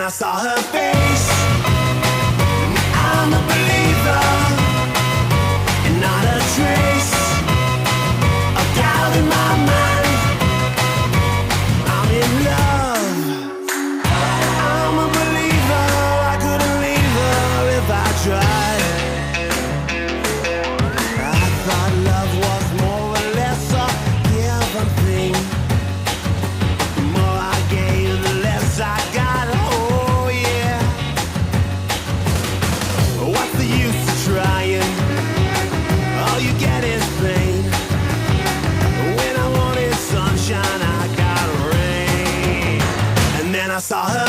I saw her face. I'm a believer, and not a trace of doubt in my mind. I'm in love. I'm a believer. I couldn't leave her if I tried. I thought love was more or less a given thing. The more I gave, the less I got. Oh yeah. What's the use of trying? All you get is pain. When I wanted sunshine, I got rain. And then I saw her